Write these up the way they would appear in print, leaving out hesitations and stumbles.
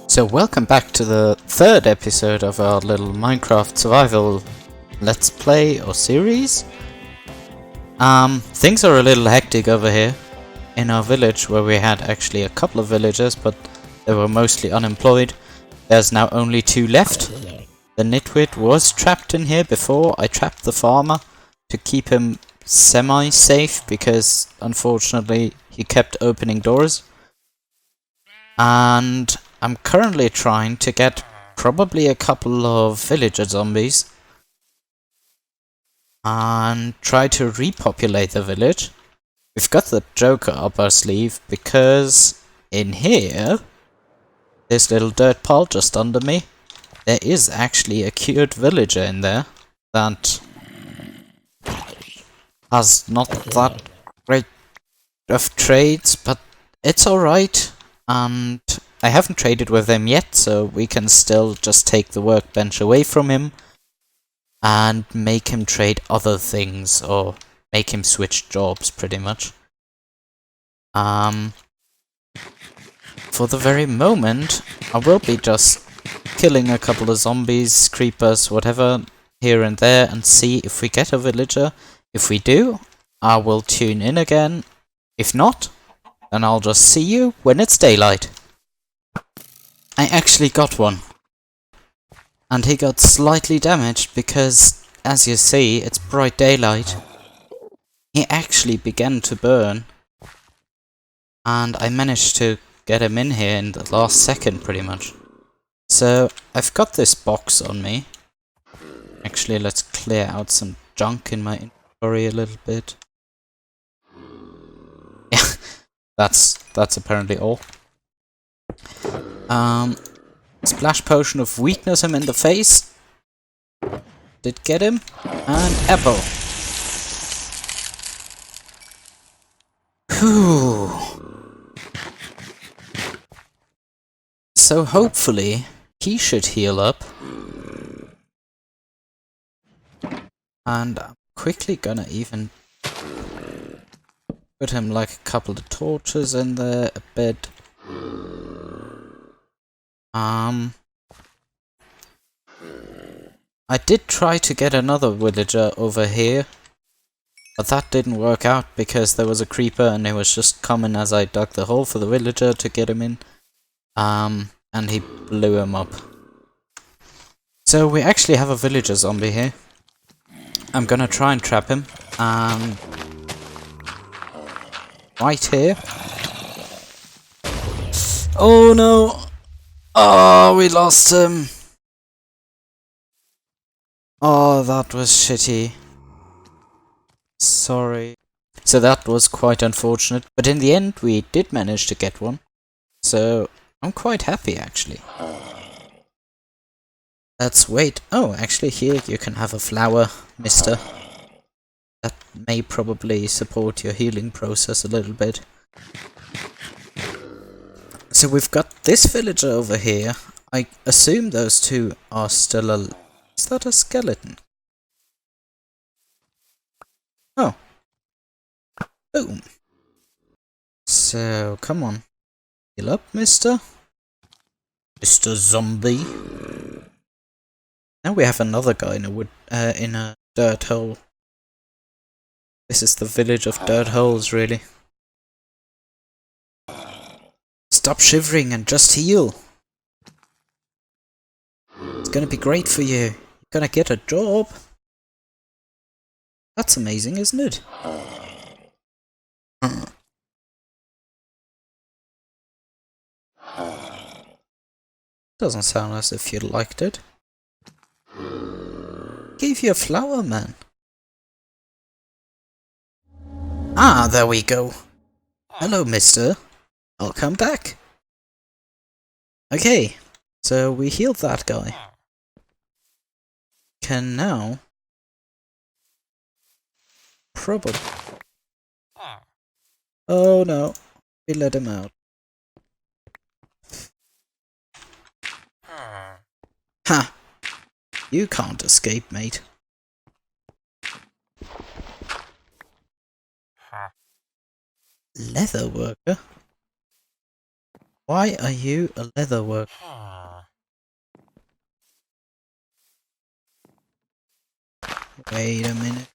So welcome back to the third episode of our little Minecraft survival let's play or series. Things are a little hectic over here in our village, where we had actually a couple of villagers, but they were mostly unemployed. There's now only 2 left. The nitwit was trapped in here before. I trapped the farmer to keep him semi-safe, because unfortunately he kept opening doors. And I'm currently trying to get probably a couple of villager zombies and try to repopulate the village. We've got the Joker up our sleeve because in here, this little dirt pile just under me, there is actually a cured villager in there that has not that great of trades, but it's alright. And I haven't traded with him yet, so we can still just take the workbench away from him and make him trade other things, or make him switch jobs, pretty much. For the very moment, I will be just killing a couple of zombies, creepers, whatever, here and there, and see if we get a villager. If we do, I will tune in again. If not, then I'll just see you when it's daylight. I actually got one. And he got slightly damaged because, as you see, it's bright daylight. He actually began to burn. And I managed to get him in here in the last second, pretty much. So, I've got this box on me. Actually, let's clear out some junk in my inventory a little bit. Yeah, that's apparently all. Splash potion of weakness him in the face. Did get him. And apple. Whew. So hopefully he should heal up. And I'm quickly gonna even put him like a couple of torches in there, a bed. I did try to get another villager over here, but that didn't work out because there was a creeper and he was just coming as I dug the hole for the villager to get him in. And he blew him up. So we actually have a villager zombie here. I'm gonna try and trap him. Right here. Oh no! Oh, we lost him. Oh, that was shitty. Sorry. So that was quite unfortunate, but in the end we did manage to get one. So I'm quite happy, actually. Let's wait. Oh, actually here you can have a flower, mister. That may probably support your healing process a little bit. So we've got this villager over here. I assume those two are still alive. Is that a skeleton? Oh. Boom. So, come on. Heal up, mister. Mr. Zombie. Now we have another guy in a dirt hole. This is the village of dirt holes, really. Stop shivering and just heal. It's gonna be great for you. You're gonna get a job. That's amazing, isn't it? Doesn't sound as if you liked it. Gave you a flower, man. Ah, there we go. Hello, mister. I'll come back. Okay, so we healed that guy. Can now probably... Oh no, we let him out. Ha! You can't escape, mate. Leather worker? Why are you a leather worker? Wait a minute.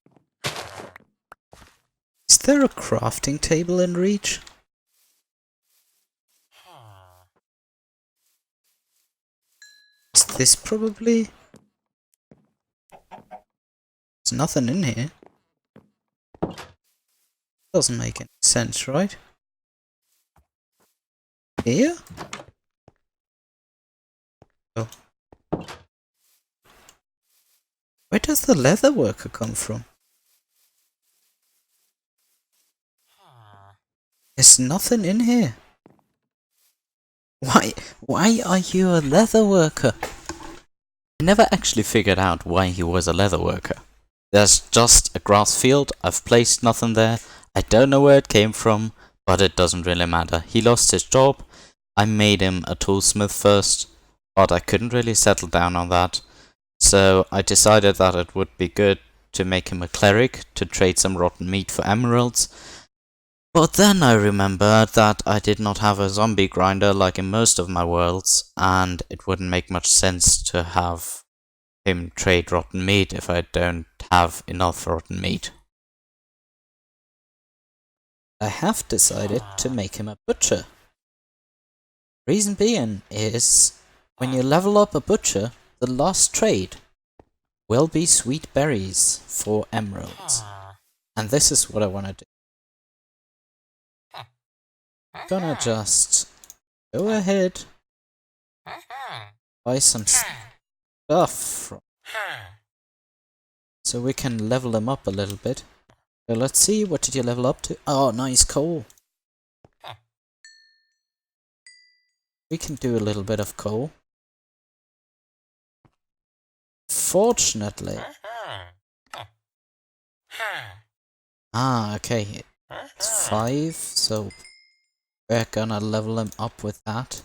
Is there a crafting table in reach? Is this probably? There's nothing in here. Doesn't make any sense, right? Here? Oh. Where does the leather worker come from? There's nothing in here. Why are you a leather worker? I never actually figured out why he was a leather worker. There's just a grass field, I've placed nothing there, I don't know where it came from, but it doesn't really matter. He lost his job, I made him a toolsmith first, but I couldn't really settle down on that. So I decided that it would be good to make him a cleric, to trade some rotten meat for emeralds. But then I remembered that I did not have a zombie grinder like in most of my worlds, and it wouldn't make much sense to have him trade rotten meat if I don't have enough rotten meat. I have decided to make him a butcher. Reason being is, when you level up a butcher, the last trade will be sweet berries for emeralds. And this is what I want to do. I'm gonna just go ahead, buy some stuff from, so we can level them up a little bit. So let's see, what did you level up to? Oh, nice coal. We can do a little bit of coal. Fortunately. Ah, okay. It's 5, so we're gonna level them up with that.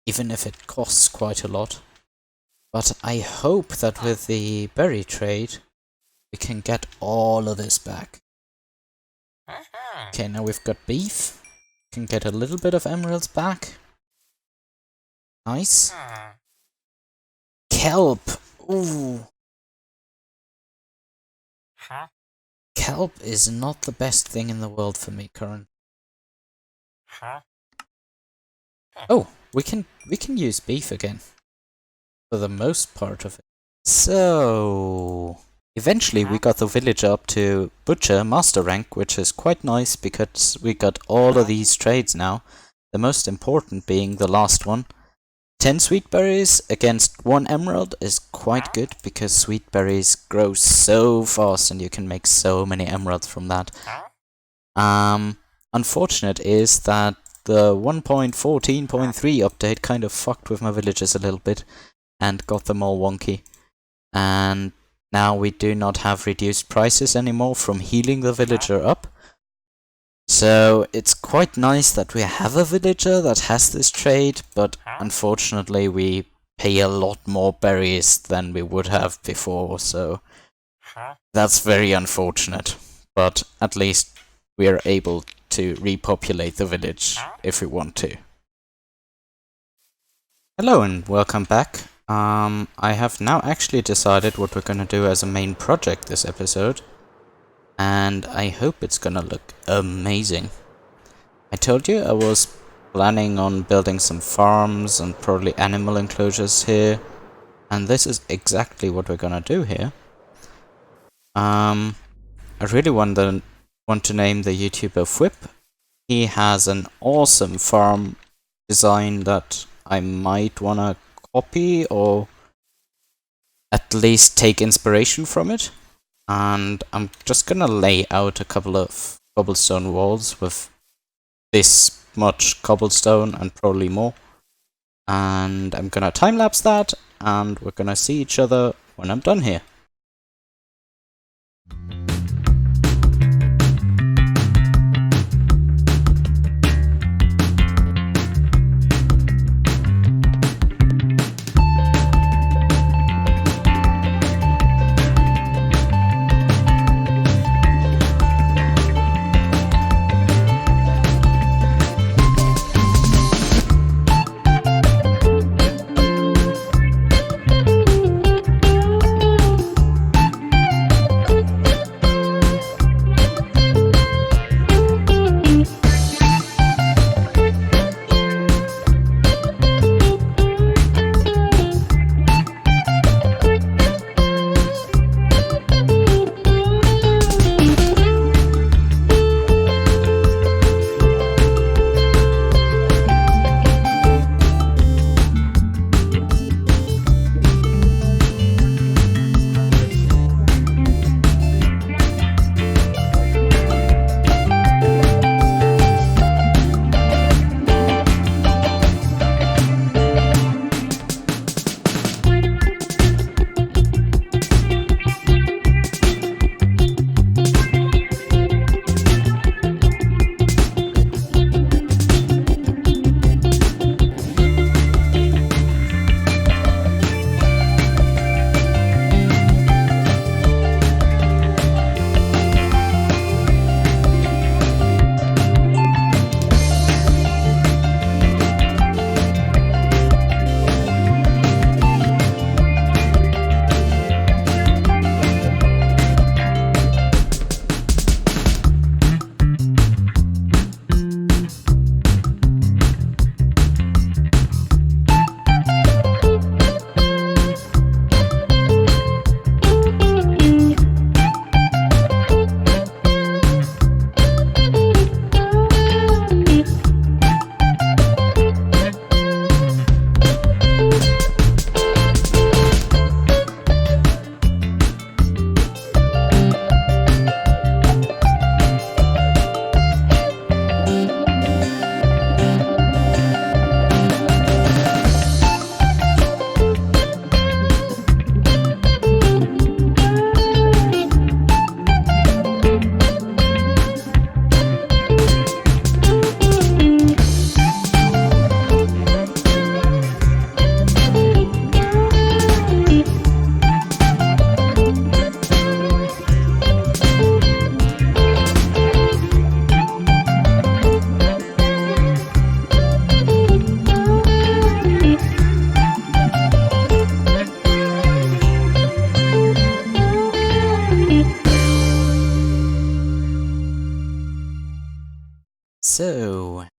Even if it costs quite a lot. But I hope that with the berry trade, we can get all of this back. Okay, now we've got beef. Can get a little bit of emeralds back. Nice. Kelp. Ooh. Kelp is not the best thing in the world for me currently. Oh, we can use beef again. For the most part of it. So eventually we got the villager up to Butcher Master rank, which is quite nice because we got all of these trades now. The most important being the last one. 10 sweet berries against 1 emerald is quite good because sweet berries grow so fast and you can make so many emeralds from that. Unfortunate is that the 1.14.3 update kind of fucked with my villagers a little bit and got them all wonky. And now we do not have reduced prices anymore from healing the villager up. So it's quite nice that we have a villager that has this trade, but unfortunately we pay a lot more berries than we would have before, so that's very unfortunate. But at least we are able to repopulate the village if we want to. Hello and welcome back. I have now actually decided what we're gonna do as a main project this episode. And I hope it's gonna look amazing. I told you I was planning on building some farms and probably animal enclosures here. And this is exactly what we're gonna do here. I really want to name the YouTuber Whip. He has an awesome farm design that I might wanna copy or at least take inspiration from it. And I'm just gonna lay out a couple of cobblestone walls with this much cobblestone and probably more. And I'm gonna time-lapse that, and we're gonna see each other when I'm done here.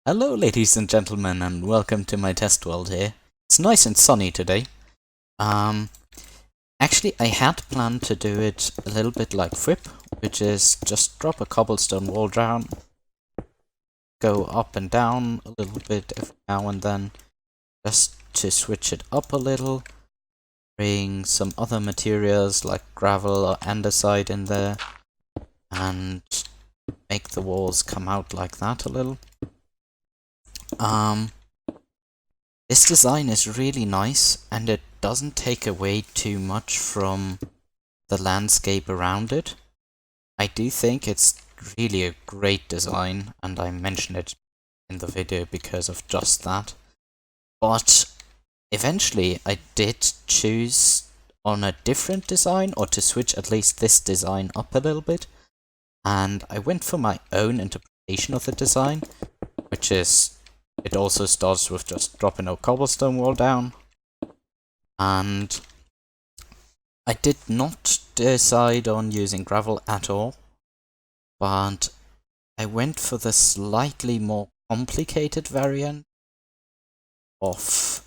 Hello ladies and gentlemen, and welcome to my test world here. It's nice and sunny today. Actually I had planned to do it a little bit like Fripp, which is just drop a cobblestone wall down, go up and down a little bit every now and then, just to switch it up a little, bring some other materials like gravel or andesite in there, and make the walls come out like that a little. This design is really nice, and it doesn't take away too much from the landscape around it. I do think it's really a great design, and I mentioned it in the video because of just that. But eventually I did choose on a different design, or to switch at least this design up a little bit, and I went for my own interpretation of the design, which is it also starts with just dropping a cobblestone wall down. And I did not decide on using gravel at all, but I went for the slightly more complicated variant of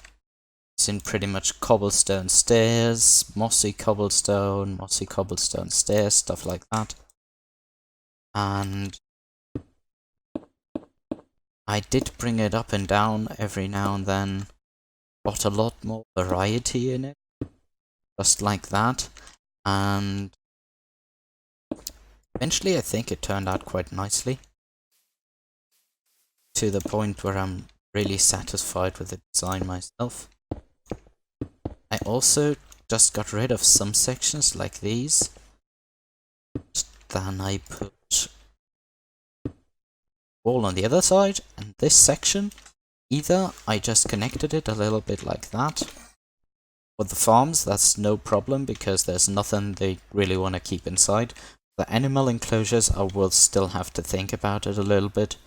using pretty much cobblestone stairs, mossy cobblestone stairs, stuff like that. And I did bring it up and down every now and then, got a lot more variety in it, just like that, and eventually I think it turned out quite nicely, to the point where I'm really satisfied with the design myself. I also just got rid of some sections like these, then I put wall on the other side, and this section, either I just connected it a little bit like that. For the farms, that's no problem because there's nothing they really want to keep inside. The animal enclosures, I will still have to think about it a little bit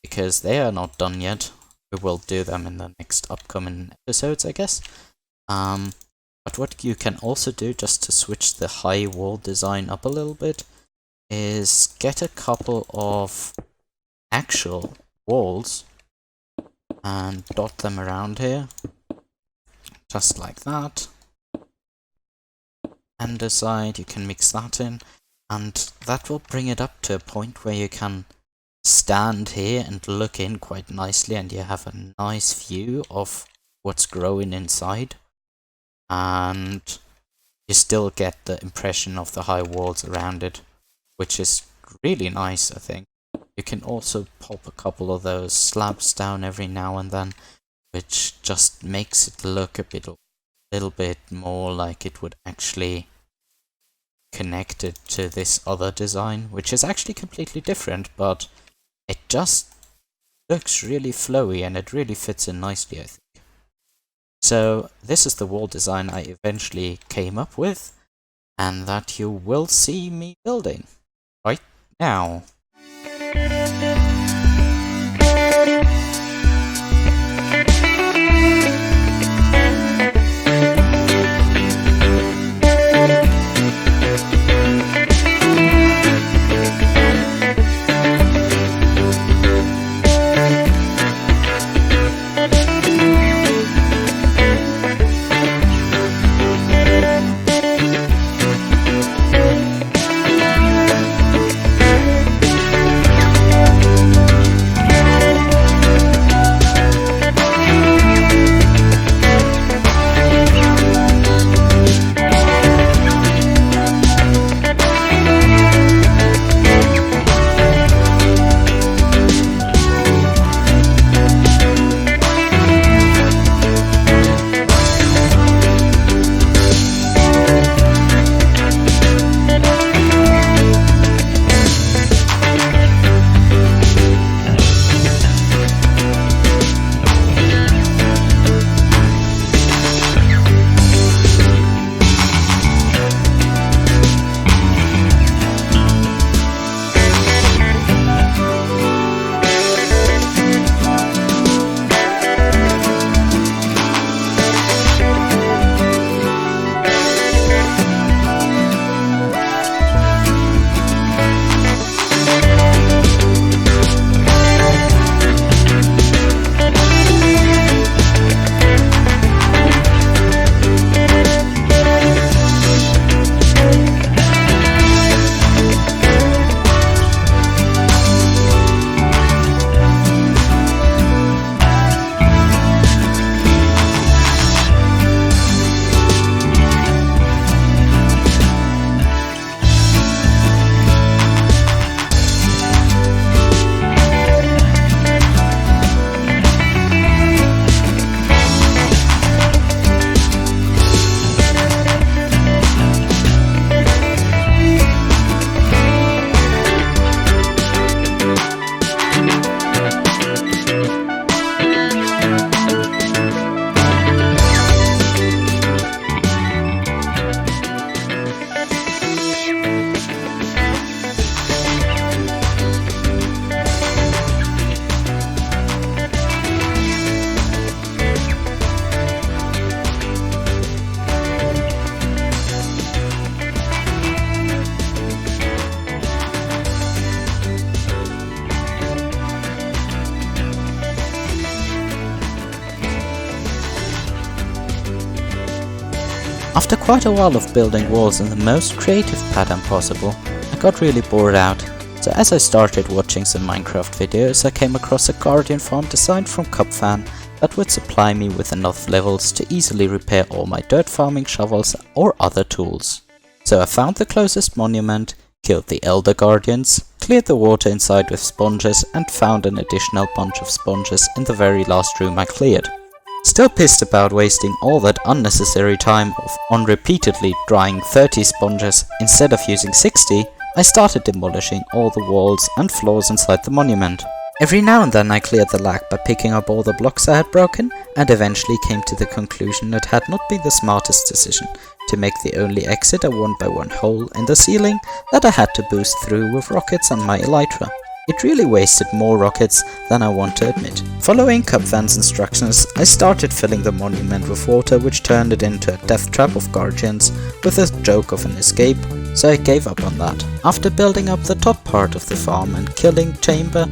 because they are not done yet. We will do them in the next upcoming episodes, I guess. But what you can also do, just to switch the high wall design up a little bit, is get a couple of actual walls and dot them around here, just like that. Andesite, you can mix that in, and that will bring it up to a point where you can stand here and look in quite nicely, and you have a nice view of what's growing inside, and you still get the impression of the high walls around it, which is really nice, I think. You can also pop a couple of those slabs down every now and then, which just makes it look a little bit more like it would actually connect it to this other design, which is actually completely different, but it just looks really flowy and it really fits in nicely, I think. So this is the wall design I eventually came up with, and that you will see me building right now. After quite a while of building walls in the most creative pattern possible, I got really bored out, so as I started watching some Minecraft videos I came across a guardian farm designed from Cobfan that would supply me with enough levels to easily repair all my dirt farming shovels or other tools. So I found the closest monument, killed the Elder Guardians, cleared the water inside with sponges and found an additional bunch of sponges in the very last room I cleared. Still pissed about wasting all that unnecessary time on repeatedly drying 30 sponges instead of using 60, I started demolishing all the walls and floors inside the monument. Every now and then I cleared the lag by picking up all the blocks I had broken, and eventually came to the conclusion it had not been the smartest decision to make the only exit a 1x1 hole in the ceiling that I had to boost through with rockets and my elytra. It really wasted more rockets than I want to admit. Following Cobfan's instructions, I started filling the monument with water, which turned it into a death trap of guardians with a joke of an escape, so I gave up on that. After building up the top part of the farm and killing Chamber,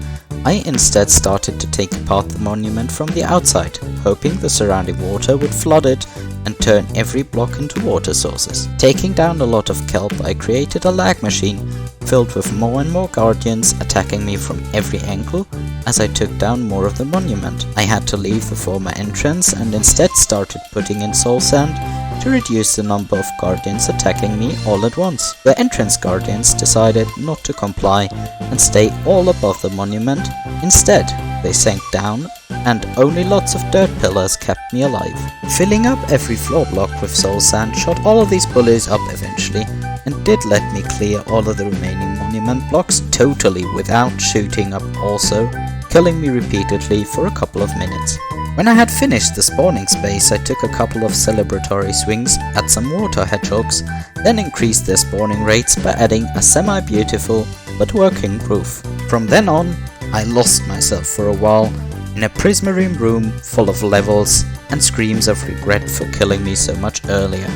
I instead started to take apart the monument from the outside, hoping the surrounding water would flood it and turn every block into water sources. Taking down a lot of kelp, I created a lag machine filled with more and more guardians attacking me from every angle as I took down more of the monument. I had to leave the former entrance and instead started putting in soul sand to reduce the number of guardians attacking me all at once. The entrance guardians decided not to comply and stay all above the monument. Instead, they sank down and only lots of dirt pillars kept me alive. Filling up every floor block with soul sand shot all of these bullies up eventually and did let me clear all of the remaining monument blocks totally without shooting up also, killing me repeatedly for a couple of minutes. When I had finished the spawning space, I took a couple of celebratory swings at some water hedgehogs, then increased their spawning rates by adding a semi-beautiful but working roof. From then on, I lost myself for a while in a prismarine room full of levels and screams of regret for killing me so much earlier.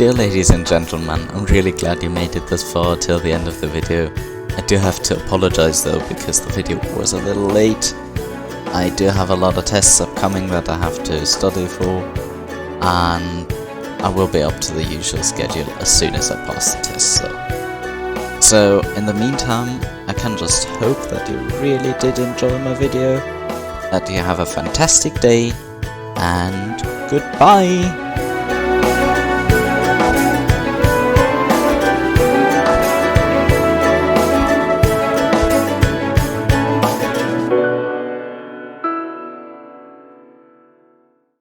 Dear ladies and gentlemen, I'm really glad you made it this far till the end of the video. I do have to apologize though because the video was a little late. I do have a lot of tests upcoming that I have to study for, and I will be up to the usual schedule as soon as I pass the test. So in the meantime, I can just hope that you really did enjoy my video, that you have a fantastic day, and goodbye!